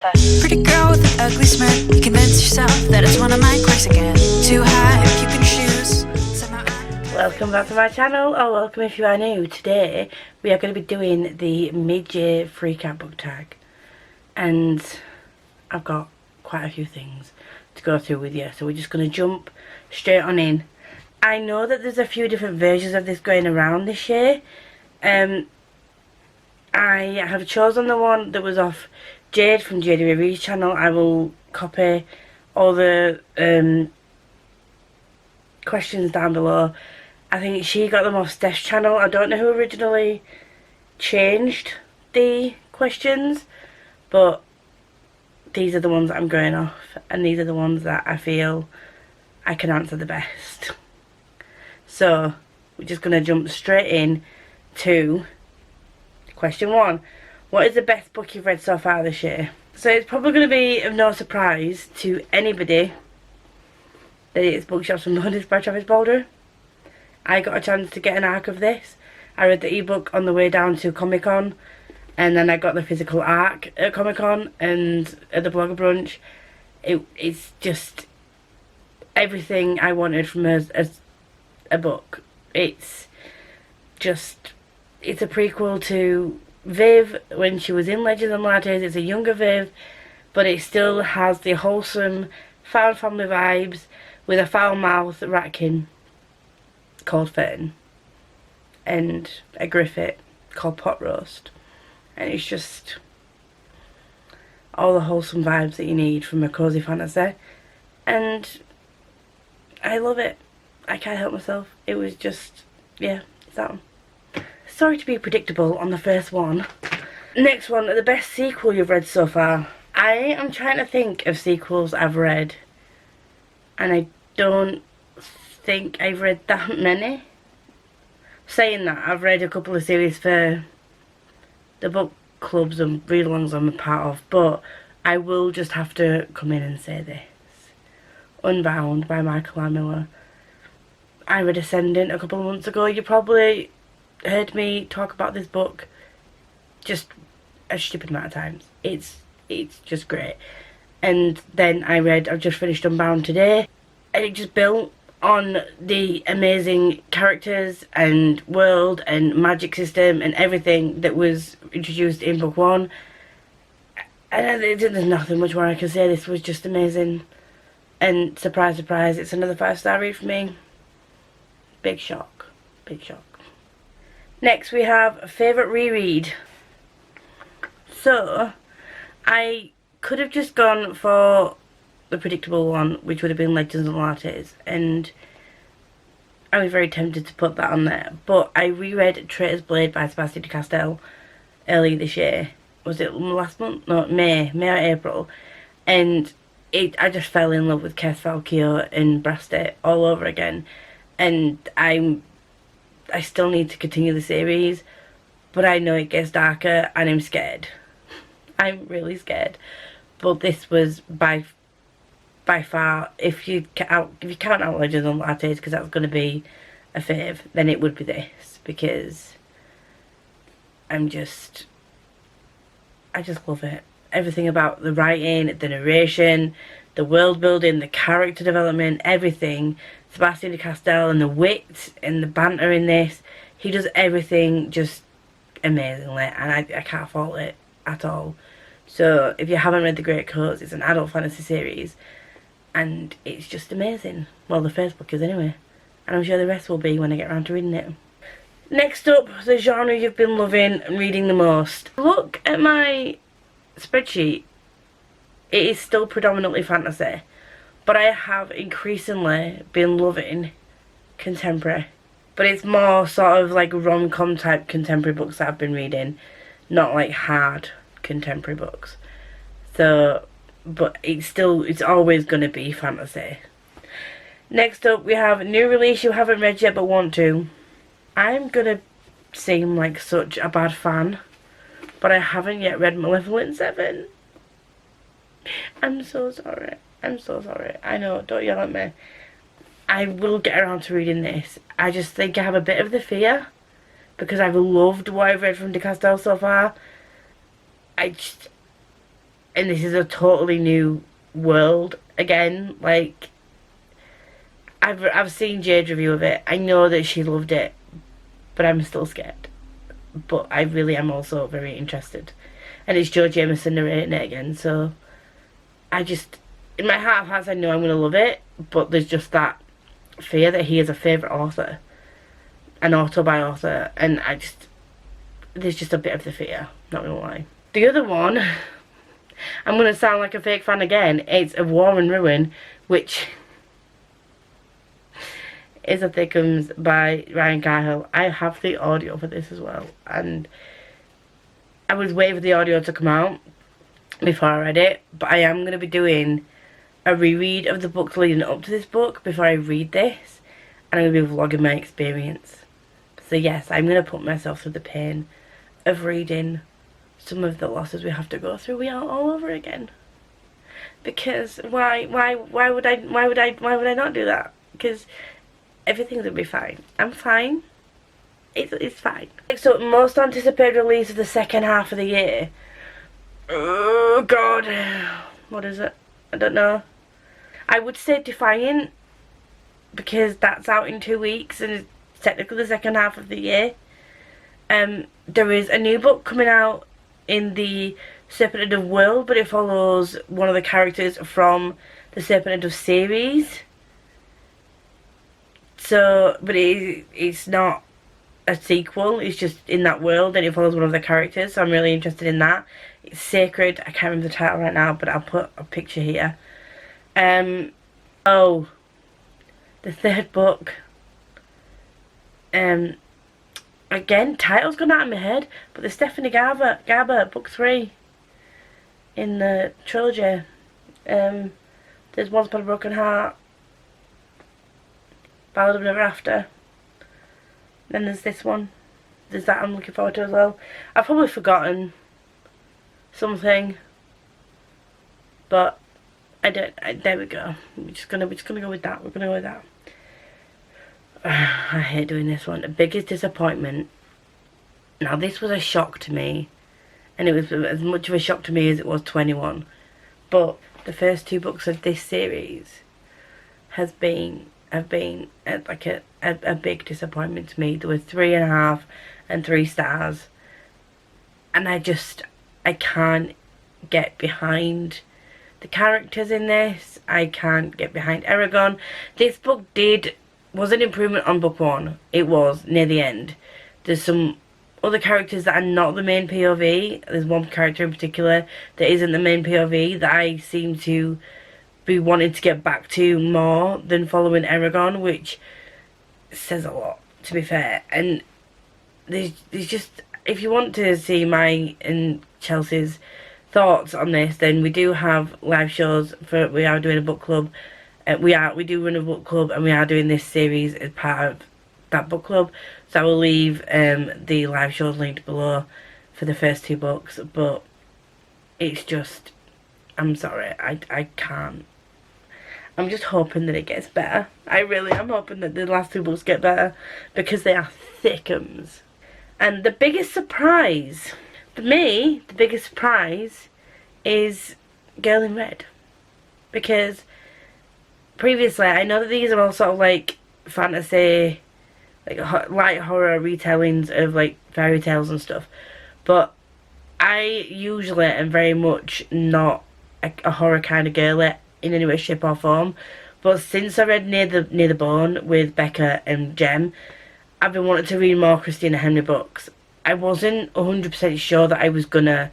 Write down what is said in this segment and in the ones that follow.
Pretty girl with an ugly smirk, you convince yourself that it's one of my quirks again. Too high if you can choose. Welcome back to my channel, or welcome if you are new. Today we are going to be doing the mid-year freak out book tag, and I've got quite a few things to go through with you, so we're just going to jump straight on in. I know that there's a few different versions of this going around this year. I have chosen the one that was off Jade from Jade Reads channel. I will copy all the questions down below. I think she got them off Steph's channel. I don't know who originally changed the questions, but these are the ones that I'm going off, and these are the ones that I feel I can answer the best. So we're just going to jump straight in to question 1. What is the best book you've read so far this year? So it's probably going to be of no surprise to anybody that it's Bookshops Unnoticed by Travis Baldwin. I got a chance to get an arc of this. I read the ebook on the way down to Comic Con, and then I got the physical arc at Comic Con and at the Blogger Brunch. It's just everything I wanted from as a book. It's a prequel to Viv when she was in Legends and Lattes. It's a younger Viv, but it still has the wholesome found family vibes with a foul-mouthed ratkin called Fern and a Griffith called Pot Roast, and it's just all the wholesome vibes that you need from a cozy fantasy, and I love it. I can't help myself. It was just, yeah, it's that one. Sorry to be predictable on the first one. Next one, the best sequel you've read so far. I am trying to think of sequels I've read, and I don't think I've read that many. Saying that, I've read a couple of series for the book clubs and read-alongs I'm a part of, but I will just have to come in and say this. Unbound by Michael R. Miller. I read Ascendant a couple of months ago. You probably heard me talk about this book just a stupid amount of times. It's just great. And then I've just finished Unbound today, and it just built on the amazing characters and world and magic system and everything that was introduced in book 1. And there's nothing much more I can say. This was just amazing, and surprise surprise, it's another 5-star read for me. Big shock, big shock. Next we have favourite reread. So I could have just gone for the predictable one, which would have been Legends and Lattes, and I was very tempted to put that on there, but I reread Traitor's Blade by Sebastian de Castell earlier this year. Was it last month? No, May or April. And I just fell in love with Kes Valkio and Brastet all over again, and I still need to continue the series, but I know it gets darker and I'm scared. I'm really scared. But this was by far, if you count out Legends and Lattes, because that's going to be a fave, then it would be this, because I just love it. Everything about the writing, the narration, the world building, the character development, everything. Sebastian de Castell and the wit and the banter in this, he does everything just amazingly, and I can't fault it at all. So if you haven't read The Great Coats, it's an adult fantasy series, and it's just amazing. Well, the first book is anyway, and I'm sure the rest will be when I get around to reading it. Next up, the genre you've been loving and reading the most. Look at my spreadsheet. It is still predominantly fantasy, but I have increasingly been loving contemporary. But it's more sort of like rom-com type contemporary books that I've been reading, not like hard contemporary books. So, but it's always going to be fantasy. Next up we have new release you haven't read yet but want to. I'm going to seem like such a bad fan, but I haven't yet read Malevolent 7. I'm so sorry. I'm so sorry. I know, don't yell at me. I will get around to reading this. I just think I have a bit of the fear, because I've loved what I've read from de Castell so far. and this is a totally new world again. Like, I've seen Jade's review of it. I know that she loved it, but I'm still scared. But I really am also very interested. And it's Joe Jameson narrating it again, so I just, in my heart of hearts, I know I'm going to love it, but there's just that fear that he is a favourite author, an author, and there's just a bit of the fear, not going to lie. The other one, I'm going to sound like a fake fan again, it's A War and Ruin, which is a thickums by Ryan Cahill. I have the audio for this as well, and I was waiting for the audio to come out before I read it, but I am going to be doing a reread of the books leading up to this book before I read this, and I'm going to be vlogging my experience. So yes, I'm going to put myself through the pain of reading some of the losses we have to go through all over again. Because why would I not do that? Because everything's gonna be fine. I'm fine. It's fine. So, most anticipated release of the second half of the year. Oh god, what is it? I don't know. I would say Defiant, because that's out in 2 weeks and it's technically the second half of the year. There is a new book coming out in the Serpent and Dove world, but it follows one of the characters from the Serpent and Dove series. So, but it's not a sequel, it's just in that world and it follows one of the characters, so I'm really interested in that. It's Sacred, I can't remember the title right now, but I'll put a picture here. Oh, the third book. Again, title's gone out of my head, but the Stephanie Garber, book 3 in the trilogy. There's Once Upon a Broken Heart, Ballad of Never After. Then there's this one. There's that I'm looking forward to as well. I've probably forgotten something, but there we go. We're just gonna go with that. We're gonna go with that. I hate doing this one. The biggest disappointment. Now this was a shock to me, and it was as much of a shock to me as it was 21. But the first 2 books of this series have been like a big disappointment to me. There were 3.5 and 3 stars, and I can't get behind the characters in this. I can't get behind Eragon. This book was an improvement on book 1. It was near the end. There's some other characters that are not the main POV. There's one character in particular that isn't the main POV that I seem to be wanting to get back to more than following Eragon, which says a lot, to be fair. And there's just, if you want to see my and Chelsea's thoughts on this, then we do have live shows we are doing a book club. We do run a book club, and we are doing this series as part of that book club. So I will leave the live shows linked below for the first 2 books. But it's just, I'm sorry, I can't. I'm just hoping that it gets better. I really am hoping that the last 2 books get better, because they are thickums. And the biggest surprise, for me, the biggest surprise is Girl in Red. Because previously, I know that these are all sort of like fantasy, like light horror retellings of like fairy tales and stuff, but I usually am very much not a horror kind of girl in any way, shape or form. But since I read Near the Bone with Becca and Jem, I've been wanting to read more Christina Henry books. I wasn't 100% sure that I was gonna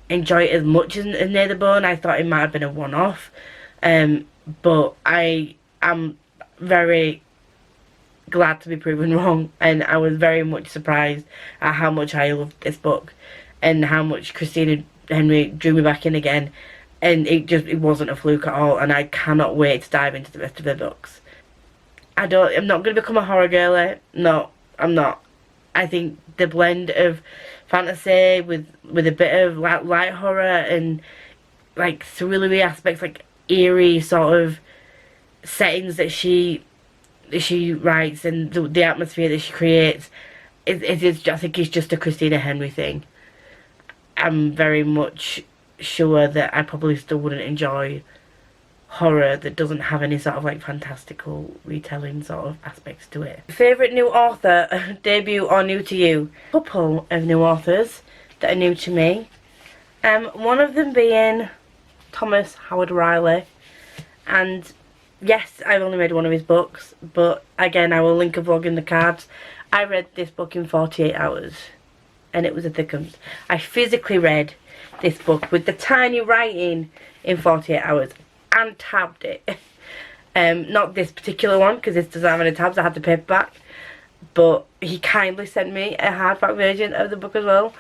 enjoy it as much as Near the Bone. I thought it might have been a one-off. But I am very glad to be proven wrong, and I was very much surprised at how much I loved this book and how much Christina Henry drew me back in again, and it wasn't a fluke at all, and I cannot wait to dive into the rest of the books. I'm not going to become a horror girly. No, I'm not. I think the blend of fantasy with a bit of light horror and like thrillery aspects, like eerie sort of settings that she writes, and the atmosphere that she creates, I think it's just a Christina Henry thing. I'm very much sure that I probably still wouldn't enjoy horror that doesn't have any sort of like fantastical retelling sort of aspects to it. Favourite new author, debut or new to you? Couple of new authors that are new to me. One of them being Thomas Howard Riley, and yes, I've only read one of his books, but again, I will link a vlog in the cards. I read this book in 48 hours, and it was a thickums. I physically read this book with the tiny writing in 48 hours and tabbed it. Not this particular one, because this doesn't have any tabs. I had the paperback, but he kindly sent me a hardback version of the book as well.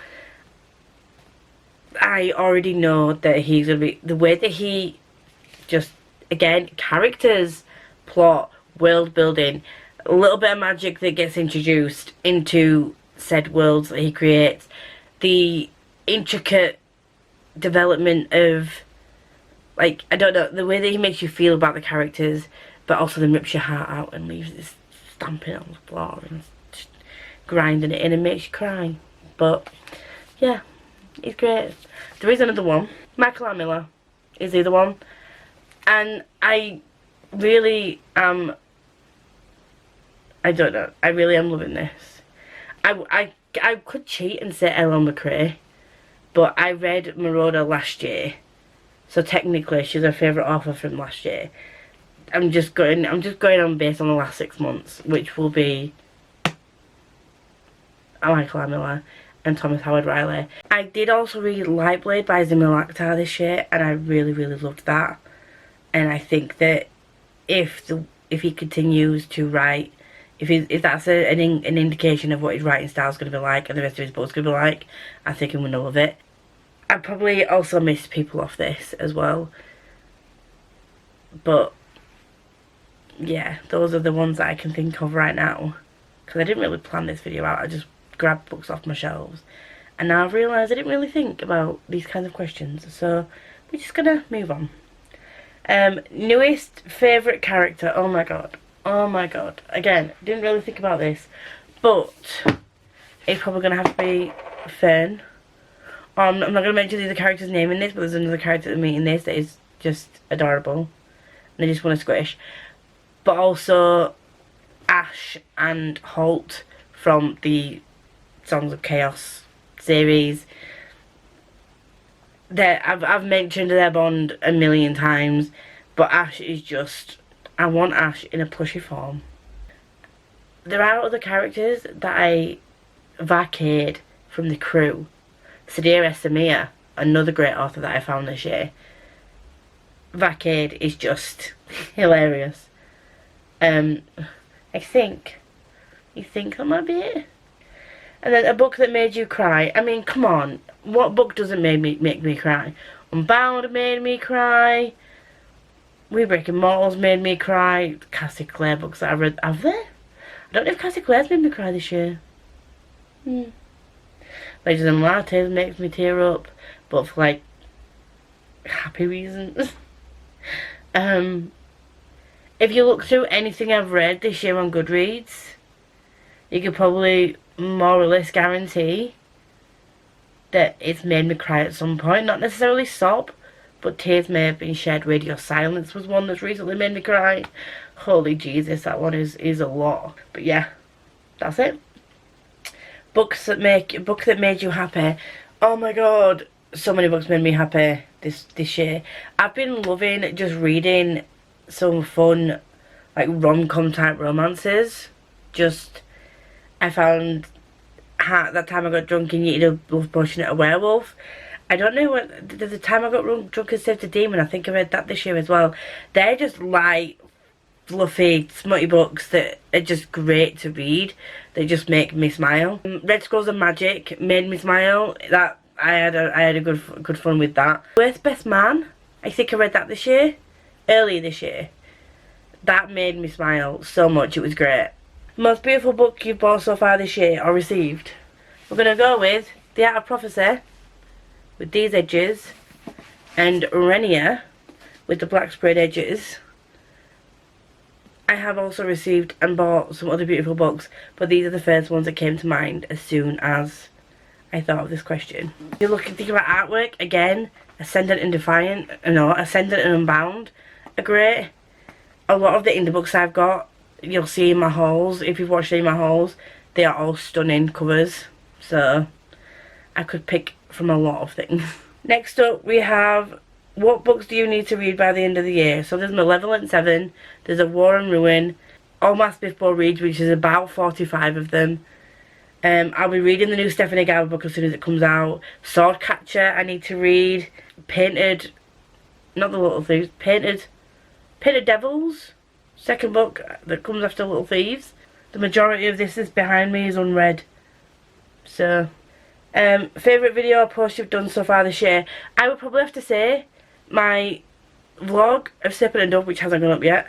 I already know that he's going to be, the way that he just, again, characters, plot, world building, a little bit of magic that gets introduced into said worlds that he creates, the intricate development of, like, I don't know, the way that he makes you feel about the characters, but also then rips your heart out and leaves this stamping on the floor and just grinding it in and makes you cry. But yeah, he's great. There is another one. Michael R. Miller is the other one, and I really am, I don't know, I really am loving this. I could cheat and say Ellen McRae, but I read Marauder last year, so technically she's our favourite author from last year. I'm just going on based on the last 6 months, which will be Michael R. Miller and Thomas Howard Riley. I did also read Lightblade by Zamil Akhtar this year, and I really, really loved that. And I think that if he continues to write, if that's an indication of what his writing style is going to be like and the rest of his books going to be like, I think I'm going to love it. I probably also missed people off this as well, but yeah, those are the ones that I can think of right now, because I didn't really plan this video out. I just grabbed books off my shelves, and now I've realised I didn't really think about these kinds of questions, so we're just gonna move on. Newest favourite character. Oh my god, again, didn't really think about this, but it's probably gonna have to be Fern. I'm not gonna mention the other character's name in this, but there's another character that we meet in this that is just adorable, and I just want to squish. But also Ash and Holt from the Songs of Chaos series. I've mentioned their bond a million times, but Ash is just, I want Ash in a plushy form. There are other characters that I vacate from the crew. Sadira Samir, another great author that I found this year. Vacade is just hilarious. I think that might be it. And then a book that made you cry. I mean, come on, what book doesn't make me cry? Unbound made me cry. We Break Immortals made me cry. Cassie Clare books that I read, have they? I don't know if Cassie Clare's made me cry this year. Legends and Lattes makes me tear up, but for like happy reasons. If you look through anything I've read this year on Goodreads, you could probably more or less guarantee that it's made me cry at some point. Not necessarily sob, but tears may have been shed. Radio Silence was one that's recently made me cry. Holy Jesus, that one is a lot. But yeah, that's it. Book that made you happy. Oh my god, so many books made me happy this year. I've been loving just reading some fun, like, rom-com type romances. Just, I found That Time I Got Drunk and Eated a Love Potion at a Werewolf. I don't know what, the Time I Got Drunk and Saved a Demon, I think I read that this year as well. They're just light, fluffy, smutty books that are just great to read. They just make me smile. Red Scrolls of Magic made me smile. That I had a good fun with that. Worst Best Man, I think I read that this year. Earlier this year. That made me smile so much, it was great. Most beautiful book you've bought so far this year or received? We're going to go with The Art of Prophecy with these edges, and Renia with the black sprayed edges. I have also received and bought some other beautiful books, but these are the first ones that came to mind as soon as I thought of this question. If you're thinking about artwork, again, Ascendant and Defiant, no, Ascendant and Unbound are great. A lot of the indie books I've got, you'll see in my hauls. If you've watched any of my hauls, they are all stunning covers. So I could pick from a lot of things. Next up we have what books do you need to read by the end of the year? So there's Malevolent 7, there's A War and Ruin, All My Smithball reads, which is about 45 of them. I'll be reading the new Stephanie Garber book as soon as it comes out. Swordcatcher I need to read. Painted, not the Little Thieves, Painted Devils, second book that comes after Little Thieves. The majority of this is behind me is unread. So, favourite video or post you've done so far this year? I would probably have to say my vlog of Sipping and Dove, which hasn't gone up yet.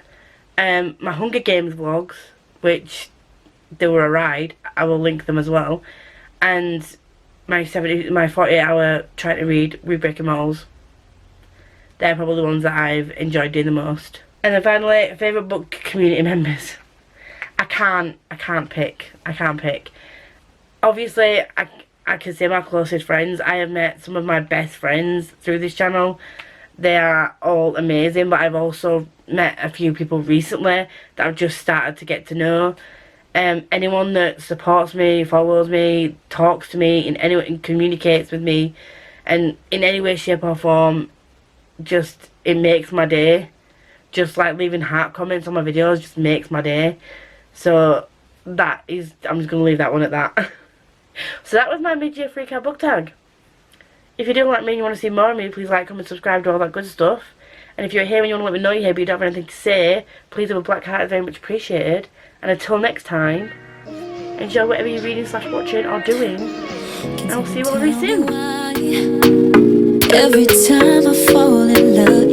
My Hunger Games vlogs, which they were a ride. I will link them as well. And my 48-hour trying to read Breaking Malls. They're probably the ones that I've enjoyed doing the most. And then finally, favourite book community members. I can't pick. Obviously, I can say my closest friends. I have met some of my best friends through this channel. They are all amazing, but I've also met a few people recently that I've just started to get to know. Anyone that supports me, follows me, talks to me in any way, and communicates with me, and in any way, shape or form, just it makes my day. Just like leaving heart comments on my videos just makes my day. So that is, I'm just gonna leave that one at that. So that was my mid-year freak-out book tag. If you do like me and you want to see more of me, please like, comment, subscribe to all that good stuff. And if you're here and you want to let me know you're here but you don't have anything to say, please have a black heart, very much appreciated. And until next time, enjoy whatever you're reading / watching or doing. And I'll see you all very soon. Every time I fall in love